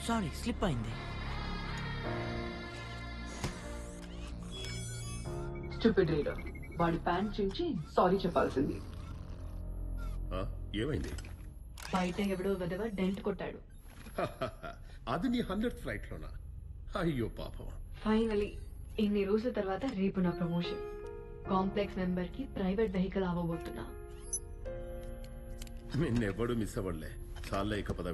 Sorry slip అయింది. Stupid reader వాడి pant చించి సారీ చెప్పాల్సింది. ఏమైంది? బయట ఎవడో విధవ డెంట్ కొట్టాడు. అది నీ 100th ఫ్లైట్ లోనా? అయ్యో పాపం. ఫైనలీ ఇన్ని రోజుల తర్వాత రేపు నా ప్రమోషన్. కాంప్లెక్స్ మెంబర్ కి ప్రైవేట్ వెహికల్ అవ్వబోతున్నా. నిన్నెవ్వడు మిస్ అవ్వలే. చాలా ఇక పద